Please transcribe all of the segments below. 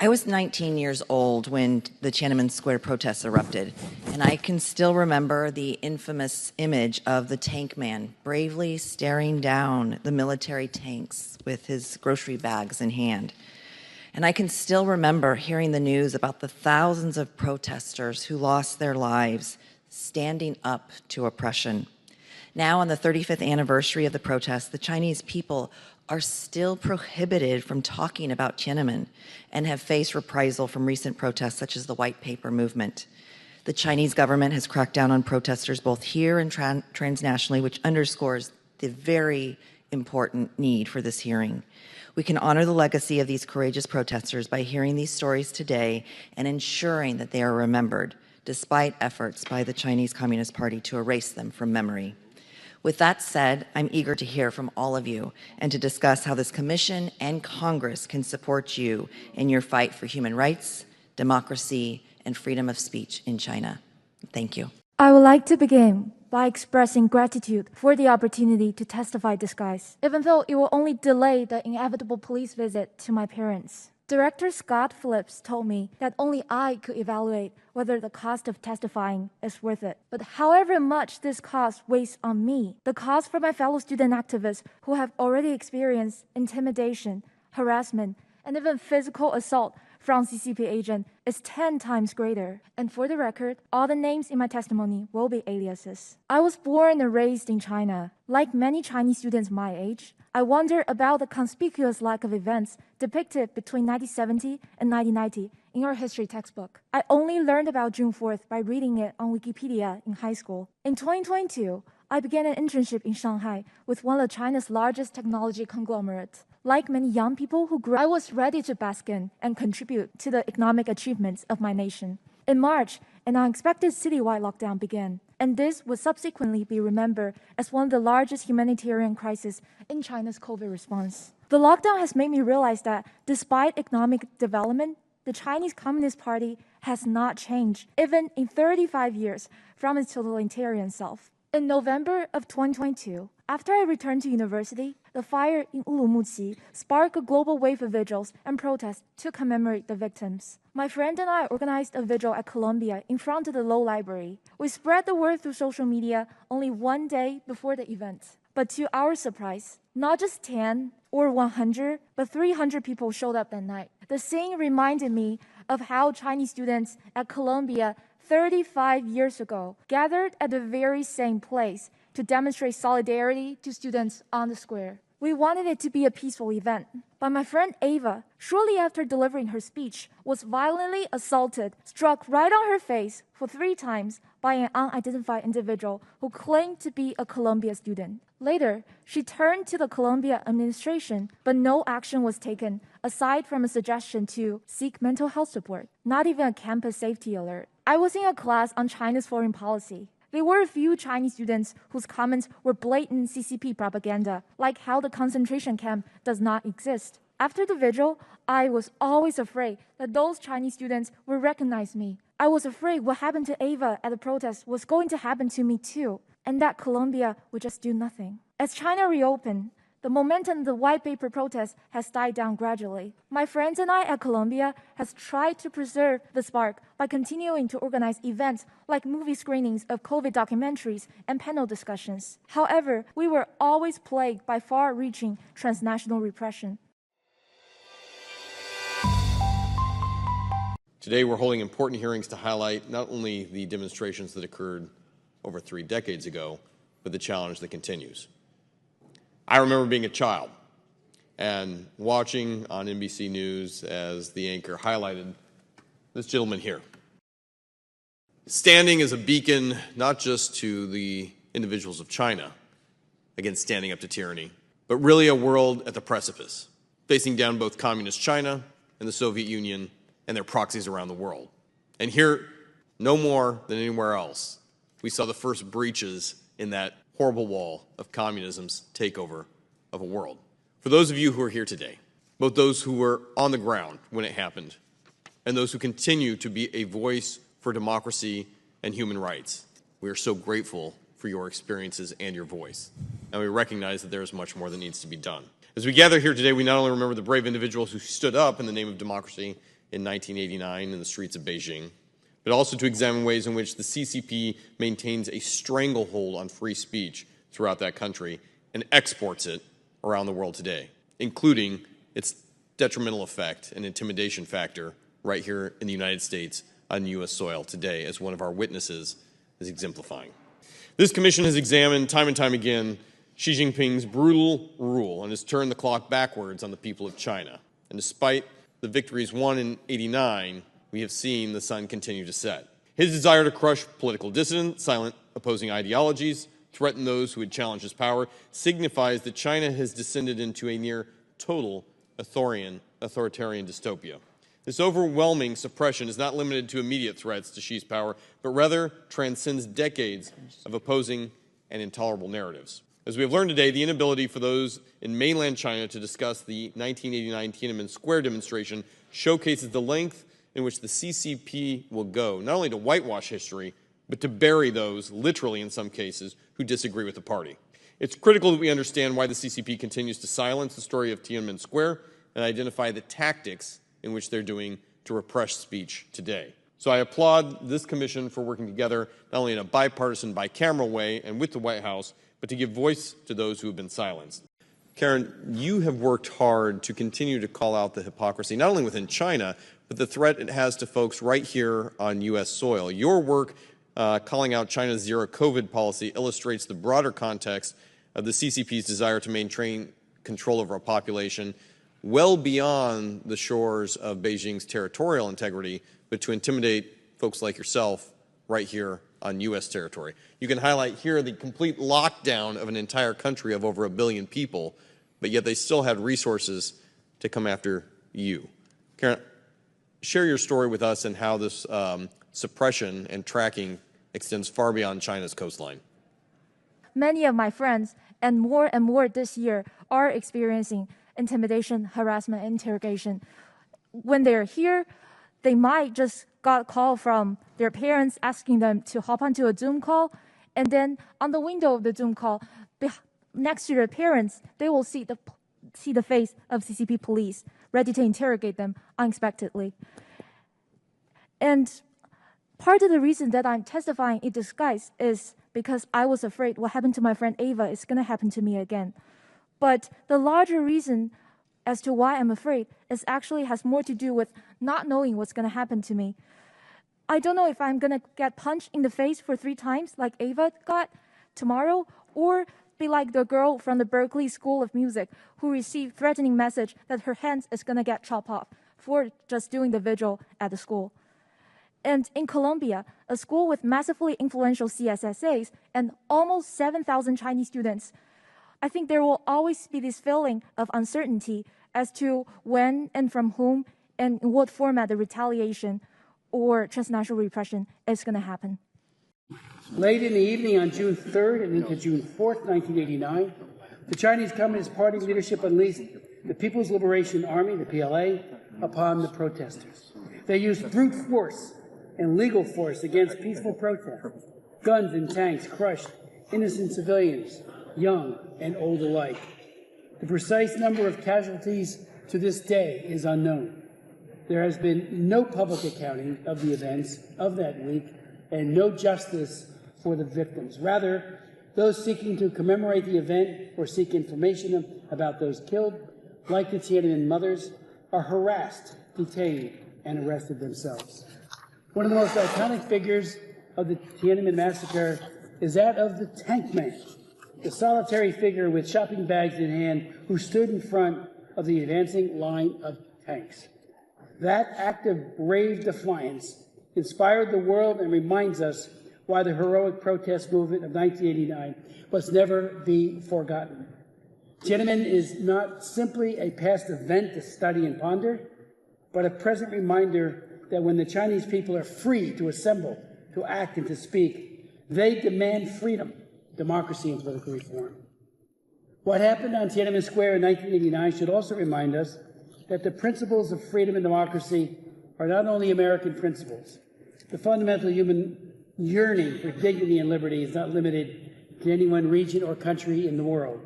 I was 19 years old when the Tiananmen Square protests erupted, and I can still remember the infamous image of the tank man bravely staring down the military tanks with his grocery bags in hand. And I can still remember hearing the news about the thousands of protesters who lost their lives standing up to oppression. Now, on the 35th anniversary of the protests, the Chinese people are still prohibited from talking about Tiananmen and have faced reprisal from recent protests such as the White Paper movement. The Chinese government has cracked down on protesters both here and transnationally, which underscores the very important need for this hearing. We can honor the legacy of these courageous protesters by hearing these stories today and ensuring that they are remembered, despite efforts by the Chinese Communist Party to erase them from memory. With that said, I'm eager to hear from all of you and to discuss how this Commission and Congress can support you in your fight for human rights, democracy, and freedom of speech in China. Thank you. I would like to begin by expressing gratitude for the opportunity to testify disguised, even though it will only delay the inevitable police visit to my parents. Director Scott Phillips told me that only I could evaluate whether the cost of testifying is worth it. But however much this cost weighs on me, the cost for my fellow student activists who have already experienced intimidation, harassment, and even physical assault from CCP agent is 10 times greater. And for the record, all the names in my testimony will be aliases. I was born and raised in China. Like many Chinese students my age, I wonder about the conspicuous lack of events depicted between 1970 and 1990 in our history textbook. I only learned about June 4th by reading it on Wikipedia in high school. In 2022, I began an internship in Shanghai with one of China's largest technology conglomerates. Like many young people who grew up, I was ready to bask in and contribute to the economic achievements of my nation. In March, an unexpected citywide lockdown began, and this would subsequently be remembered as one of the largest humanitarian crises in China's COVID response. The lockdown has made me realize that despite economic development, the Chinese Communist Party has not changed, even in 35 years from its totalitarian self. In November of 2022, after I returned to university, the fire in Urumqi sparked a global wave of vigils and protests to commemorate the victims. My friend and I organized a vigil at Columbia in front of the Law Library. We spread the word through social media only one day before the event. But to our surprise, not just 10 or 100, but 300 people showed up that night. The scene reminded me of how Chinese students at Columbia 35 years ago gathered at the very same place to demonstrate solidarity to students on the square. We wanted it to be a peaceful event, but my friend Ava, shortly after delivering her speech, was violently assaulted, struck right on her face for 3 times by an unidentified individual who claimed to be a Columbia student. Later, she turned to the Columbia administration, but no action was taken aside from a suggestion to seek mental health support, not even a campus safety alert. I was in a class on China's foreign policy. There were a few Chinese students whose comments were blatant CCP propaganda, like how the concentration camp does not exist. After the vigil, I was always afraid that those Chinese students would recognize me. I was afraid what happened to Ava at the protest was going to happen to me too, and that Colombia would just do nothing. As China reopened, the momentum of the White Paper protest has died down gradually. My friends and I at Columbia has tried to preserve the spark by continuing to organize events like movie screenings of COVID documentaries and panel discussions. However, we were always plagued by far-reaching transnational repression. Today we're holding important hearings to highlight not only the demonstrations that occurred over 3 decades ago, but the challenge that continues. I remember being a child and watching on NBC News as the anchor highlighted this gentleman here, standing as a beacon not just to the individuals of China against standing up to tyranny, but really a world at the precipice, facing down both communist China and the Soviet Union and their proxies around the world. And here, no more than anywhere else, we saw the first breaches in that horrible wall of communism's takeover of a world. For those of you who are here today, both those who were on the ground when it happened and those who continue to be a voice for democracy and human rights, we are so grateful for your experiences and your voice. And we recognize that there is much more that needs to be done. As we gather here today, we not only remember the brave individuals who stood up in the name of democracy in 1989 in the streets of Beijing, but also to examine ways in which the CCP maintains a stranglehold on free speech throughout that country and exports it around the world today, including its detrimental effect and intimidation factor right here in the United States on U.S. soil today, as one of our witnesses is exemplifying. This commission has examined time and time again Xi Jinping's brutal rule and has turned the clock backwards on the people of China. And despite the victories won in '89, we have seen the sun continue to set. His desire to crush political dissidents, silent opposing ideologies, threaten those who would challenge his power, signifies that China has descended into a near total authoritarian dystopia. This overwhelming suppression is not limited to immediate threats to Xi's power, but rather transcends decades of opposing and intolerable narratives. As we have learned today, the inability for those in mainland China to discuss the 1989 Tiananmen Square demonstration showcases the length in which the CCP will go, not only to whitewash history, but to bury those, literally in some cases, who disagree with the party. It's critical that we understand why the CCP continues to silence the story of Tiananmen Square and identify the tactics in which they're doing to repress speech today. So I applaud this commission for working together, not only in a bipartisan, bicameral way and with the White House, but to give voice to those who have been silenced. Karen, you have worked hard to continue to call out the hypocrisy, not only within China, but the threat it has to folks right here on U.S. soil. Your work calling out China's zero COVID policy illustrates the broader context of the CCP's desire to maintain control over a population well beyond the shores of Beijing's territorial integrity, but to intimidate folks like yourself right here on U.S. territory. You can highlight here the complete lockdown of an entire country of over 1 billion people, but yet they still had resources to come after you. Karen, share your story with us and how this suppression and tracking extends far beyond China's coastline. Many of my friends, and more this year, are experiencing intimidation, harassment, and interrogation. When they're here, they might just got a call from their parents asking them to hop onto a Zoom call, and then on the window of the Zoom call, next to their parents, they will see the face of CCP police ready to interrogate them unexpectedly. And part of the reason that I'm testifying in disguise is because I was afraid what happened to my friend Ava is going to happen to me again. But the larger reason as to why I'm afraid is actually has more to do with not knowing what's going to happen to me. I don't know if I'm going to get punched in the face for 3 times like Ava got tomorrow, or be like the girl from the Berkeley School of Music who received threatening message that her hands is going to get chopped off for just doing the vigil at the school. And in Colombia, a school with massively influential CSSAs and almost 7,000 Chinese students, I think there will always be this feeling of uncertainty as to when and from whom and in what format the retaliation or transnational repression is going to happen. Late in the evening on June 3rd and into June 4th, 1989, the Chinese Communist Party leadership unleashed the People's Liberation Army, the PLA, upon the protesters. They used brute force and legal force against peaceful protest. Guns and tanks crushed innocent civilians, young and old alike. The precise number of casualties to this day is unknown. There has been no public accounting of the events of that week and no justice for the victims. Rather, those seeking to commemorate the event or seek information about those killed, like the Tiananmen mothers, are harassed, detained, and arrested themselves. One of the most iconic figures of the Tiananmen massacre is that of the tank man, the solitary figure with shopping bags in hand who stood in front of the advancing line of tanks. That act of brave defiance inspired the world and reminds us why the heroic protest movement of 1989 must never be forgotten. Tiananmen is not simply a past event to study and ponder, but a present reminder that when the Chinese people are free to assemble, to act, and to speak, they demand freedom, democracy, and political reform. What happened on Tiananmen Square in 1989 should also remind us that the principles of freedom and democracy are not only American principles. The fundamental human yearning for dignity and liberty is not limited to any one region or country in the world.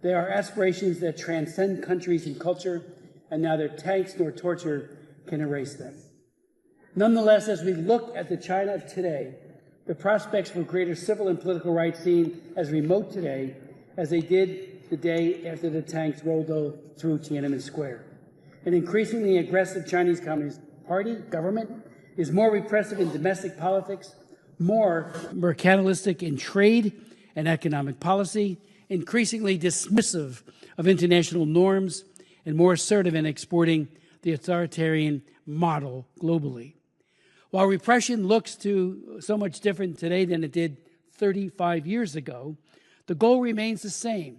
They are aspirations that transcend countries and culture, and neither tanks nor torture can erase them. Nonetheless, as we look at the China of today, the prospects for greater civil and political rights seem as remote today as they did the day after the tanks rolled through Tiananmen Square. An increasingly aggressive Chinese Communist Party government is more repressive in domestic politics, more mercantilistic in trade and economic policy, increasingly dismissive of international norms, and more assertive in exporting the authoritarian model globally. While repression looks so much different today than it did 35 years ago, the goal remains the same: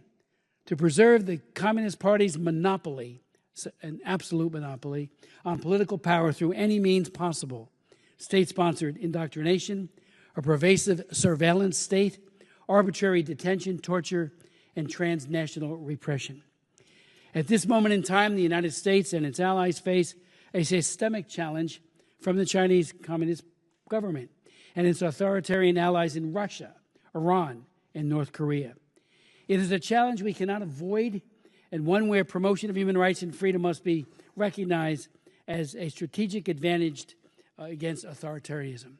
to preserve the Communist Party's monopoly, an absolute monopoly, on political power through any means possible: state-sponsored indoctrination, a pervasive surveillance state, arbitrary detention, torture, and transnational repression. At this moment in time, the United States and its allies face a systemic challenge from the Chinese Communist government and its authoritarian allies in Russia, Iran, and North Korea. It is a challenge we cannot avoid, and one where promotion of human rights and freedom must be recognized as a strategic advantage against authoritarianism.